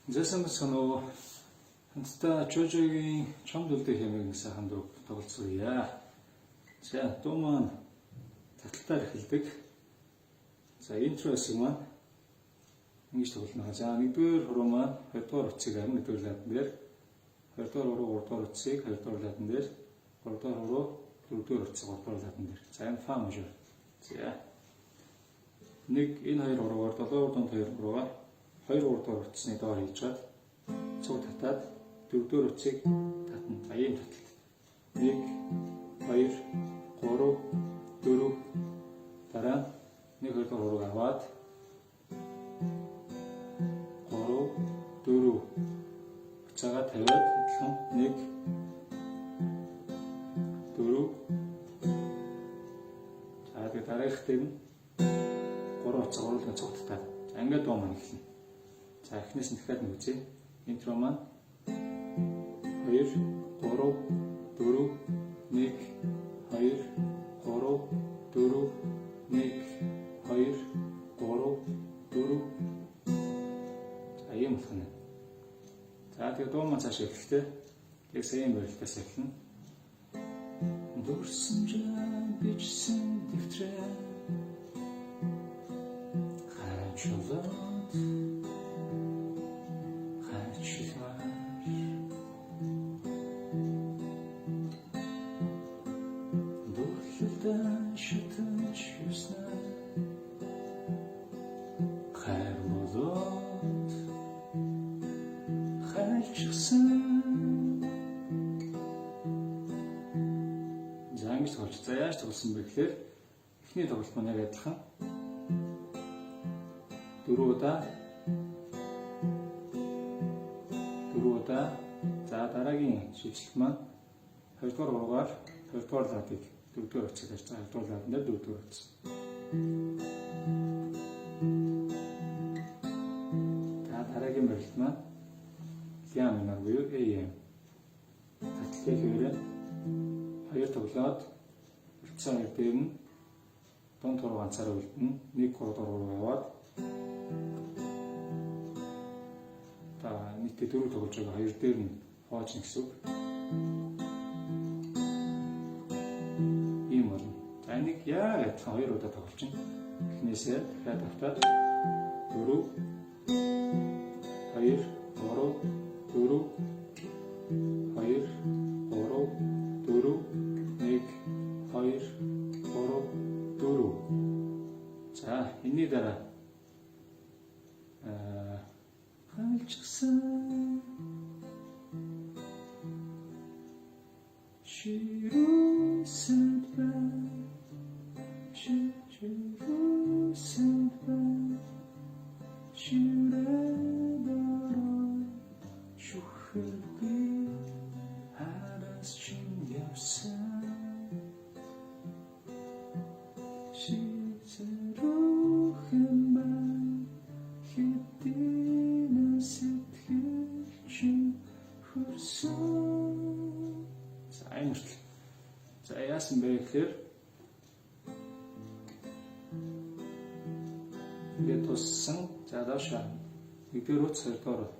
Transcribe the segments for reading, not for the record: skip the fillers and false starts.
Зэсэн соноо хамтдаа Жожогийн чамд үлдэх хэмээн сайхан дуу тоглоцгоё. За дуу маань таталтаар эхэлдэг. За интро хэсэг маань ингэж тоглоно. За нэгдүгээр хуруу маань 2 дугаар утсыг харин нэгдүгээр лайдан дээр, 2 дугаар хуруу 3 дугаар утсыг 2 дугаар лайдан дээр, 3 дугаар хуруу 4 дугаар утсыг 3 дугаар лайдан дээр. За энэ фа мажор. За нэг энэ хоёр хуруугаар 7 дугаар 2 хуруугаар 2 дугаар утасны доор хийж чад цуг татаад 4 дугаар утсыг татна. За ийм таталт. 1 2 3 4 дараа 1 2 дугаар хурууг аваад 3 4 уцаагаа тавиад адилхан 1 4 за тэгээд дараагийнхыг нь 3 уцаа оруулан цуг татаад за ингээд дуу маань эхэлнэ. За эхнээс нь дахиад нэг үзье. Интро маань 2 3 4 1 2 3 4 1 2 3 4 за ийм байна. За тэгээд дуу маань цааш эхэлхдээ яг сайн барилтаас эхэлнэ. Дурсан жан бичсэн дэвтрээ хачуулаад шатаж юуснаа хайр болоод хайрчсан. За ингэж тоглож. За яаж тоглосон бэ гэхээр эхний тоглолт маань яг адилхан. 4 удаа за дараагийн шийдэлт маань 2 дугаар хуруугаар 2 дугаар ладыг 4 дугаар утсыг харьцаа 2 дугаар ладан дээр 4 дугаар утас. За дараагийн барилт маань ля минор буюу AM. Татлыг хэвээрээ 2 тоглоод үлцэн хоёр дээр нь дунд хуруу ганцаараа үлдэнэ. 1 3 дугаар хуруу аваад нийтдээ 4 тоглож байгаа 2 дээр нь хоочно гэсэн үг. Ийм болно. За энийг яг адилхан 2 удаа тоглож чинь. Эхнээсээ дахиад автаад 4 2 3 4 2 3 4 1 2 3 4. За энэний дараа хайлчсан ширүүсэн ширээдороо шүхэрби харас чин явсан шицэрүүхэн маань хэдийн сэтгэл чин хөрсөн. За энэ хүртэл. За яасан бэ гэхээр ингээд туссан. За даашаа нэгдүгээр утас 2 дугаар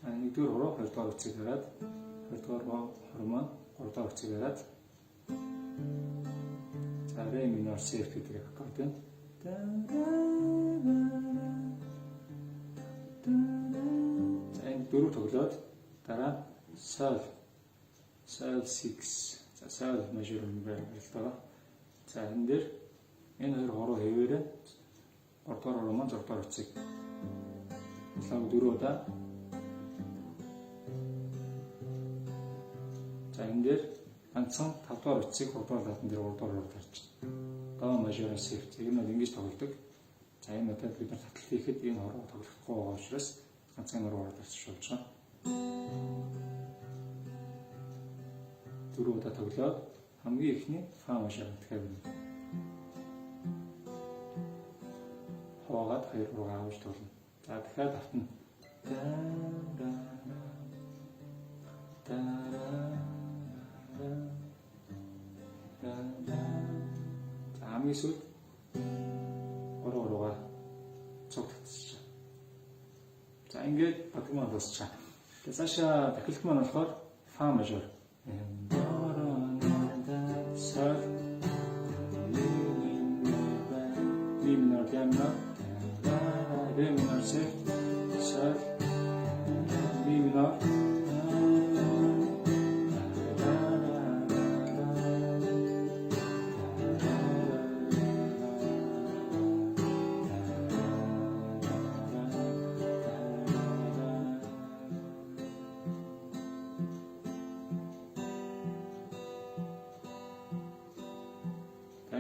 нэгдүгээр хуруу 2 дугаар утсыг хараад 2 дугаар хуруу маань 3 дугаар утсыг хараад за ре минор сеф гэдэг аккорд байна. За энэ дөрөв тоглоод дараа sol 6 за sol major барилтаа. За энэ дээр энэ хоёр хуруу хэвээрээ 3 дугаар хуруу маань 6 дугаар утсыг лав 4 удаа. За энэ дээр ганцхан 5 дугаар утсыг 3 дугаар ладан дээр 3 дугаар тарьж до major shift энэ нь ингэж тоглодог. За энэ удаад бид нар татлал хийхэд энэ хуруу тоглохгүй байгаа учраас ганцхан хуруу тарьж болж байгаа. 4 удаа тоглоод хамгийн ихний фа мажор дахиад хоогаад 2 руу авч тоглоно. За дахиад автна. За хамгийн сүүлд 3 руугаа цуг татчих. За ингээд бадаг маань дуусчаа. Тэгээ цаашаа тахилт маань болохоор фа мажор. Sol, mi minor, la minor, re minor, sol, mi minor.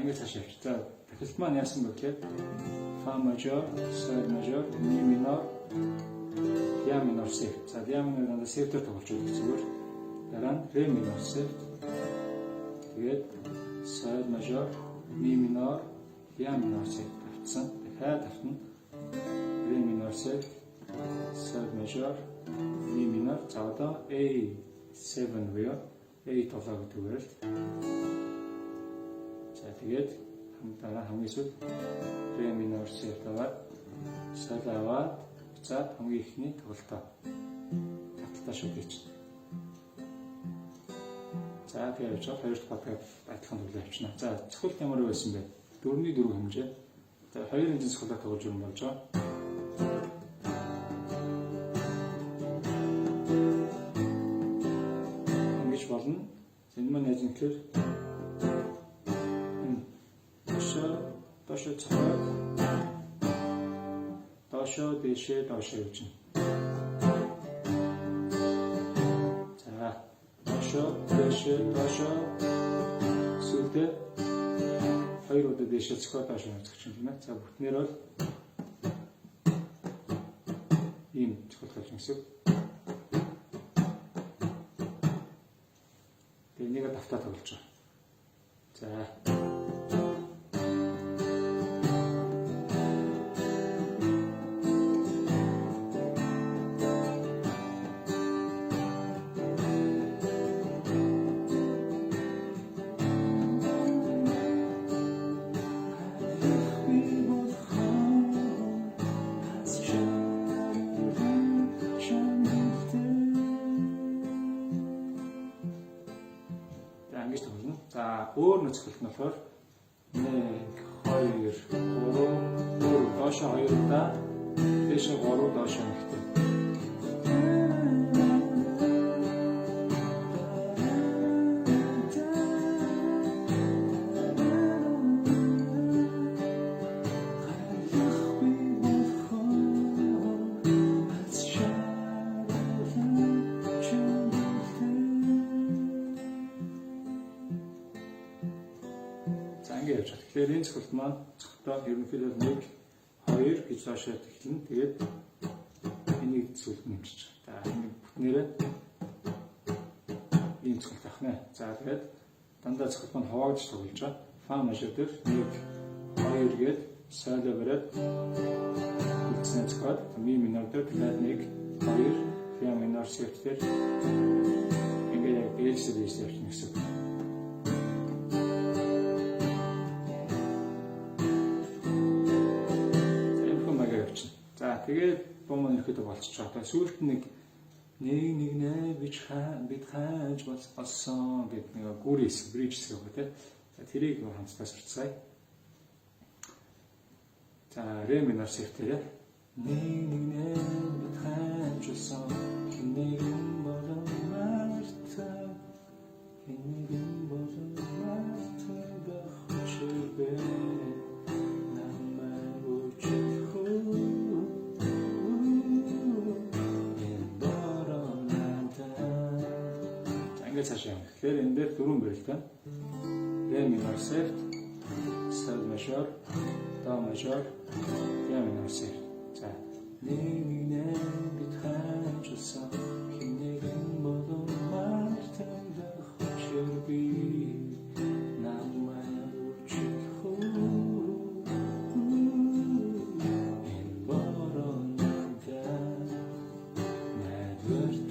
Ингээд цааш явчих. За тахилт маань яасан бэ гэхээр фа мажор, соль мажор, ми минор, ля минор сеф. За ля минор дандаа сефтээр тоглож байгаа зүгээр. Дараа нь ре минор сеф. Тэгээд соль мажор, ми минор, ля минор сеф тавьсан. Дахиад тавьна. Ре минор сеф, соль мажор, ми минор. За одоо A7 буюу A7 гэдэг үгээр л. За тэгээд дараа хамгийн сүүл ре минор сеф аваад соль аваад буцаад хамгийн ихний тоглолтоо таталтаа шүгэж. За тэгээд явж байгаа хоёр дахь батгад адилхан тоглоо явчихна. За цохилт ямар байсан бэ? 4-4 хэмжээ. За 2 хэмжээ цохилтоо тоглож өрн болж байгаа. Ингэж болно. Энэ маань яаж юм гэхээр доошо цохол доошо дэшэ доошо явуулна. За доошо дэшэ доошо сүлдээ хоёр удаа дэшэ цохол доошо явуулчих юм байна. За бүтнээр бол ийм цохол болж юмсэг. Тэгээ нэг давтаа тоглож байгаа. За за өөр нөхцөлт нь болохоор 1 2 3 доошо 2 удаа дэше 3 доошо нэгтэй. Тэгэхээр энэ цохилт маань цогтоо ерөнхийдөө 1 2 гэж доошоо эхэлнэ. Тэгээд энийг цогт нэмчих. За энэ бүтнээрээ ийм цогт авах нэ. За тэгээд дандаа цогт маань хуваагдж тоглож байгаа. Фа мажор дээр 1 2 гээд соль бариад үлдсэн цогт ми минор дээр тэгээд 1 2 фа минор сеф дээр ингээд яг бэлсэл явчихна гэсэн. Тэгээд бом өнөхөд болчихж байгаа. Сүүлд нэг бид хайж болсон гэдэг нэг гүрээс бридж хэсэг байгаа тийм. За тэрийг хамтдаа сурцгаая. За ре минор сеф дээр бид хайж болсон нэгэн болон марта бахчбэ цаашаа. Тэгэхээр энэ дээр дөрвөн барилтай. Ре минор сеф, соль мажор, до мажор, ре минор сеф. За нэгэн бид хайжсан нэгэн болон мартан дахчирби намайг үчих хөө энэ борон надад надвэр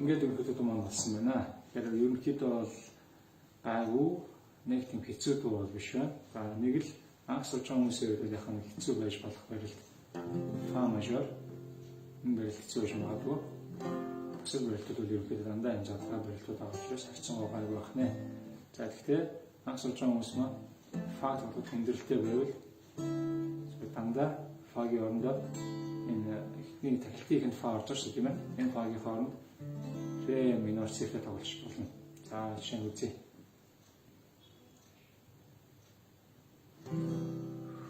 ингээд өнөхөд дуу маань болсон байна. Тэгэхээр ерөнхийдөө бол гайгүй нэг тийм хэцүү дуу бол биш байна. За нэг л анх сурч байгаа хүмүүсийн хувьд яг нэг хэцүү байж болох барилт фа мажор энэ барилт хэцүү байж магадгүй. Бусад барилтууд бол ерөнхийдөө дандаа энэ залгаа барилтууд байгаа учраас хайцсан гайгүй байх нэ. За тэгэхээр анх сурч байгаа хүмүүс маань фа тоглох хөндрөлтэй байвал дандаа фагийн орондоо энэ ихний тахилтын фа орж ирсэн тийм ээ. Энэ фагийн хооронд ре минор цифрээ тоглож болно. За жишээ нь үзье.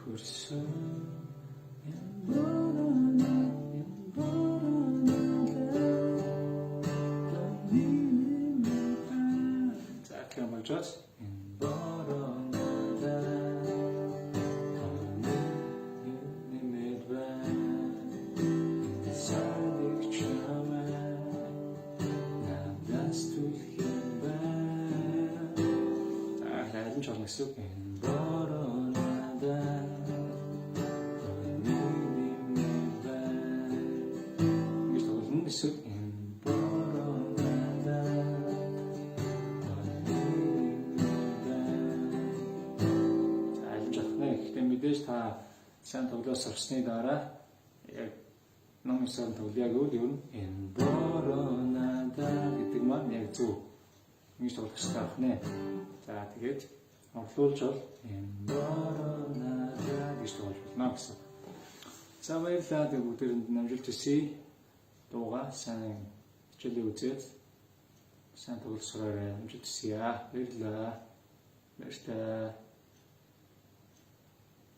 Хөрсөн за кем болжоос эсвэл мэдээж та сайн тоглож сурсны дараа яг номын сан тоглояг үл юу энэ боронада гэдэг маань яг зөв ингэж тоглох хэрэгтэй байх нэ. За тэгээд орлуулж бол энэ боронада гэж тоглож болно гэсэн. За баярлалаа тэг бүгдээрэнд намжилт хүсье. Дууга сайн хичээлээ үзээд сайн тоглож сураарай. Намжилт хүсье. Баярлалаа. Баярлалаа.